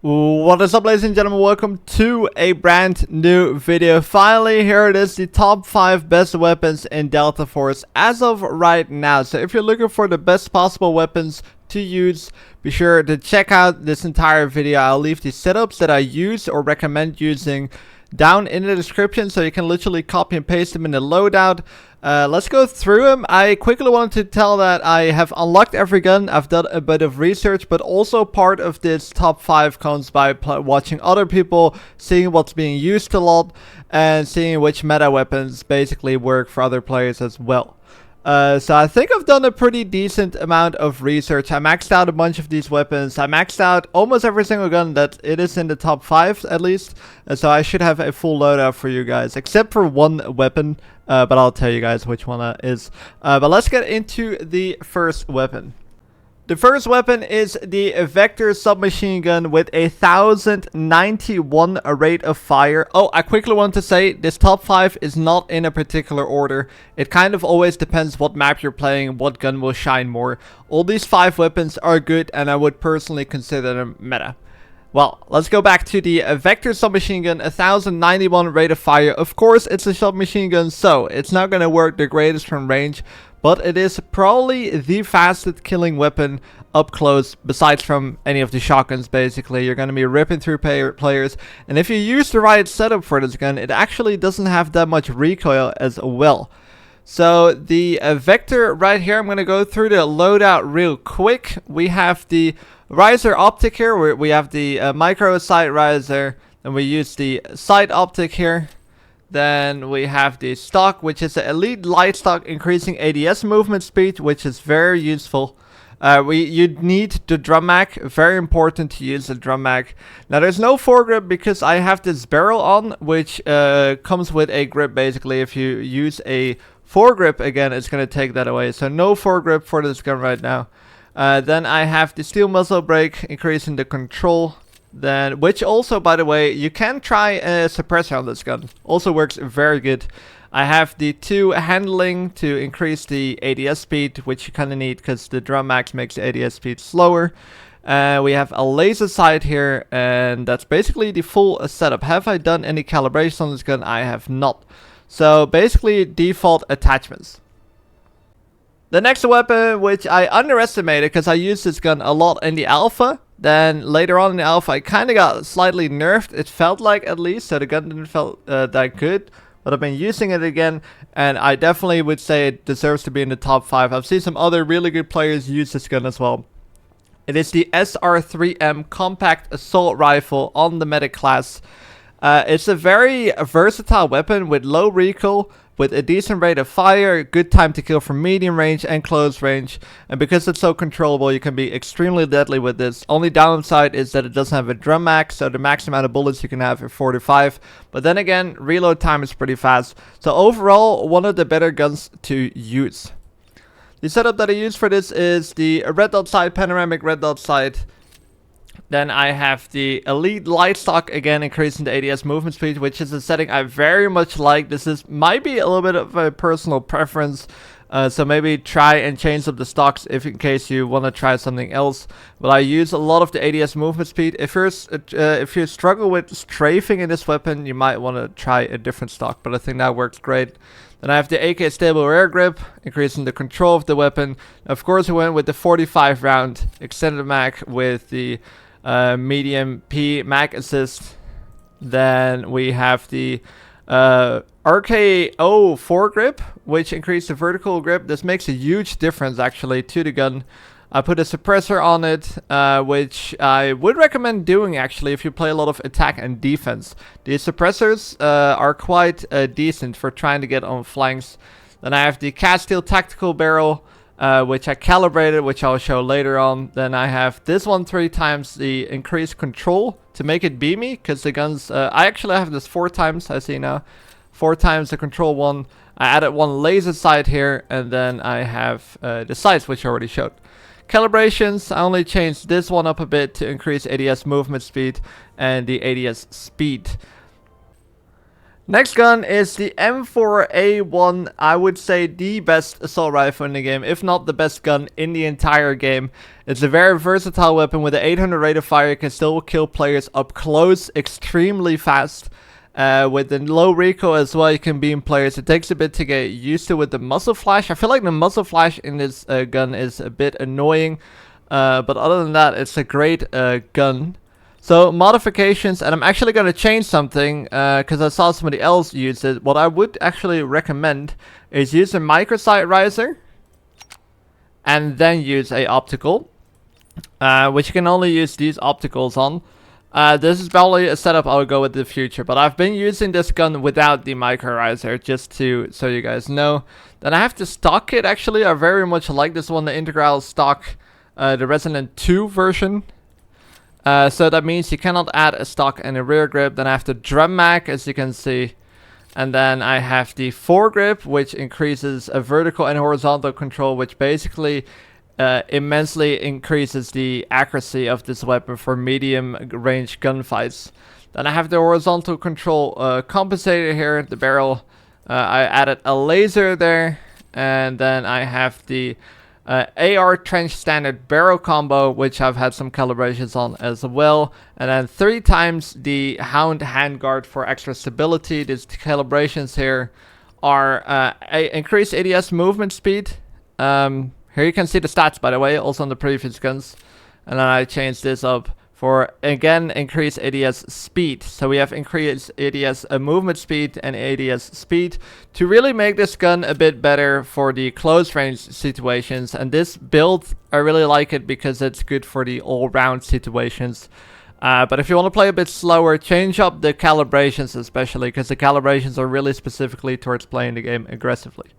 What is up, ladies and gentlemen? Welcome to a brand new video. Finally, here it is, the top 5 best weapons in Delta Force as of right now. So if you're looking for the best possible weapons to use, be sure to check out this entire video. I'll leave the setups that I use or recommend using down in the description, so you can literally copy and paste them in the loadout. Let's go through them. I quickly wanted to tell that I have unlocked every gun. I've done a bit of research, but also part of this top 5 comes by watching other people, seeing what's being used a lot, and seeing which meta weapons basically work for other players as well. So I think I've done a pretty decent amount of research. I maxed out a bunch of these weapons. I maxed out almost every single gun that it is in the top 5 at least. So I should have a full loadout for you guys, except for one weapon. But I'll tell you guys which one that is. But let's get into the first weapon. The first weapon is the Vector submachine gun with a 1091 rate of fire. Oh, I quickly want to say this top 5 is not in a particular order. It kind of always depends what map you're playing, what gun will shine more. All these 5 weapons are good, and I would personally consider them meta. Well, let's go back to the Vector submachine gun, 1091 rate of fire. Of course, it's a submachine gun, so it's not going to work the greatest from range. But it is probably the fastest killing weapon up close, besides from any of the shotguns. Basically, you're going to be ripping through players. And if you use the right setup for this gun, it actually doesn't have that much recoil as well. So the Vector right here, I'm going to go through the loadout real quick. We have the riser optic here, where we have the micro sight riser, and we use the sight optic here. Then we have the stock, which is the elite light stock, increasing ADS movement speed, which is very useful. You need the drum mag, very important to use the drum mag. Now there's no foregrip because I have this barrel on, which comes with a grip basically. If you use a foregrip again, it's going to take that away. So no foregrip for this gun right now. Then I have the steel muzzle brake, increasing the control. Then, which also, by the way, you can try a suppressor on this gun. Also works very good. I have the 2 handling to increase the ADS speed, which you kind of need because the drum max makes the ADS speed slower. We have a laser sight here, and that's basically the full setup. Have I done any calibration on this gun? I have not. So basically default attachments. The next weapon, which I underestimated because I used this gun a lot in the alpha. Then later on in the alpha, I kind of got slightly nerfed. It felt like, at least, so the gun didn't feel that good. But I've been using it again, and I definitely would say it deserves to be in the top 5. I've seen some other really good players use this gun as well. It is the SR3M compact assault rifle on the medic class. It's a very versatile weapon with low recoil, with a decent rate of fire, good time to kill from medium range and close range. And because it's so controllable, you can be extremely deadly with this. Only downside is that it doesn't have a drum max, so the max amount of bullets you can have is 45. But then again, reload time is pretty fast. So overall, one of the better guns to use. The setup that I use for this is the red dot sight, panoramic red dot sight. Then I have the elite light stock, again increasing the ADS movement speed, which is a setting I very much like. This might be a little bit of a personal preference, so maybe try and change up the stocks if in case you want to try something else. But I use a lot of the ADS movement speed. If you struggle with strafing in this weapon, you might want to try a different stock, but I think that works great. Then I have the AK stable rear grip, increasing the control of the weapon. Of course, we went with the 45 round extended mag with the medium P mag assist. Then we have the RKO foregrip, which increases the vertical grip. This makes a huge difference actually to the gun. I put a suppressor on it, which I would recommend doing actually if you play a lot of attack and defense. These suppressors are quite decent for trying to get on flanks. Then I have the cast steel tactical barrel, which I calibrated, which I'll show later on. Then I have this one 3 times the increased control to make it beamy, because the guns, I actually have this 4 times, I see now. 4 times the control one. I added 1 laser sight here, and then I have the sights, which I already showed. Calibrations, I only changed this one up a bit to increase ADS movement speed and the ADS speed. Next gun is the M4A1, I would say the best assault rifle in the game, if not the best gun in the entire game. It's a very versatile weapon with an 800 rate of fire. It can still kill players up close extremely fast. With the low recoil as well, you can beam players. It takes a bit to get used to with the muzzle flash. I feel like the muzzle flash in this gun is a bit annoying. But other than that, it's a great gun. So modifications, and I'm actually going to change something because I saw somebody else use it. What I would actually recommend is use a microsight riser and then use a optical, which you can only use these opticals on. This is probably a setup I'll go with in the future, but I've been using this gun without the micro riser, just so you guys know. Then I have the stock kit. Actually, I very much like this one, the Integral stock, the Resonant 2 version. So that means you cannot add a stock and a rear grip. Then I have the drum mag, as you can see. And then I have the foregrip, which increases a vertical and horizontal control, which basically immensely increases the accuracy of this weapon for medium range gunfights. Then I have the horizontal control compensator here, the barrel. I added a laser there. And then I have the AR trench standard barrel combo, which I've had some calibrations on as well. And then 3 times the Hound handguard for extra stability. These calibrations here are increased ADS movement speed. Here you can see the stats, by the way, also on the previous guns. And then I changed this up for, again, increased ADS speed. So we have increased ADS movement speed and ADS speed to really make this gun a bit better for the close range situations. And this build, I really like it because it's good for the all-round situations. But if you want to play a bit slower, change up the calibrations especially, because the calibrations are really specifically towards playing the game aggressively.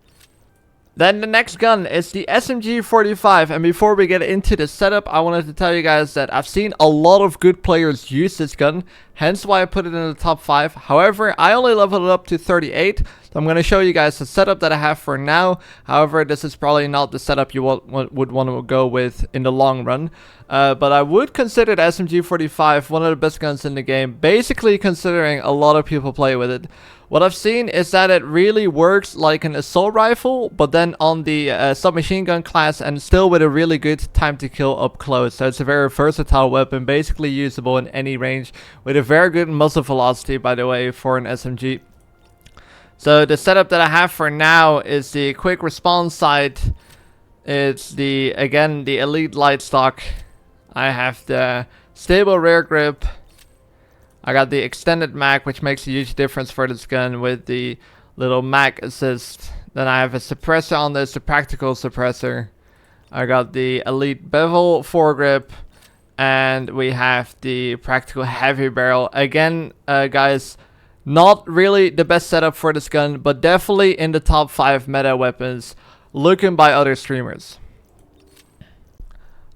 Then the next gun is the SMG45, and before we get into the setup, I wanted to tell you guys that I've seen a lot of good players use this gun, hence why I put it in the top 5. However, I only leveled it up to 38, so I'm going to show you guys the setup that I have for now. However, this is probably not the setup you would want to go with in the long run. But I would consider the SMG45 one of the best guns in the game, basically considering a lot of people play with it. What I've seen is that it really works like an assault rifle, but then on the submachine gun class, and still with a really good time to kill up close. So it's a very versatile weapon, basically usable in any range, with a very good muzzle velocity, by the way, for an SMG. So the setup that I have for now is the quick response sight. It's again the Elite Light stock. I have the stable rear grip. I got the extended mag, which makes a huge difference for this gun with the little mag assist. Then I have a suppressor on this, the practical suppressor. I got the Elite Bevel foregrip. And we have the practical heavy barrel. Again, guys, not really the best setup for this gun, but definitely in the top 5 meta weapons looking by other streamers.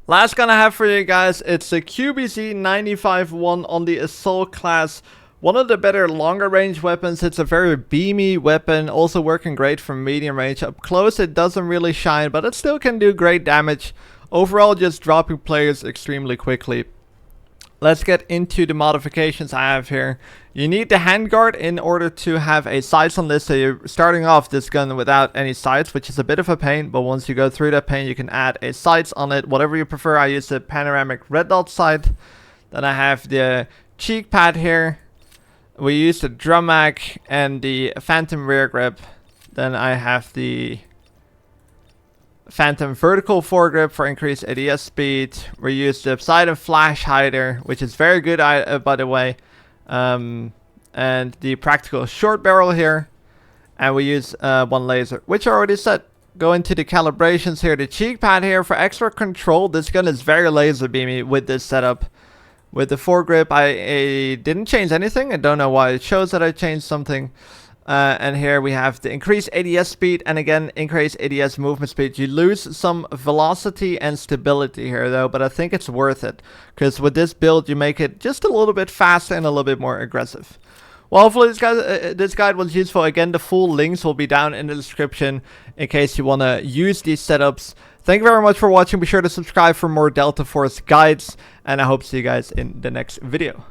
Last gun I have for you guys, it's the QBZ-95-1 on the Assault class. One of the better longer range weapons. It's a very beamy weapon, also working great from medium range. Up close it doesn't really shine, but it still can do great damage. Overall, just dropping players extremely quickly. Let's get into the modifications I have here. You need the handguard in order to have a sights on this. So you're starting off this gun without any sights, which is a bit of a pain. But once you go through that pain, you can add a sights on it. Whatever you prefer. I use the panoramic red dot sight. Then I have the cheek pad here. We use the drum mag and the phantom rear grip. Then I have the phantom vertical foregrip for increased ADS speed. We use the Poseidon flash hider, which is very good, by the way. And the practical short barrel here. And we use one laser, which I already said. Go into the calibrations here. The cheek pad here for extra control. This gun is very laser beamy with this setup. With the foregrip, I didn't change anything. I don't know why it shows that I changed something. And here we have the increased ADS speed, and again increased ADS movement speed. You lose some velocity and stability here though, but I think it's worth it, because with this build you make it just a little bit faster and a little bit more aggressive. Well, hopefully this guide was useful. Again, the full links will be down in the description in case you want to use these setups. Thank you very much for watching. Be sure to subscribe for more Delta Force guides, and I hope to see you guys in the next video.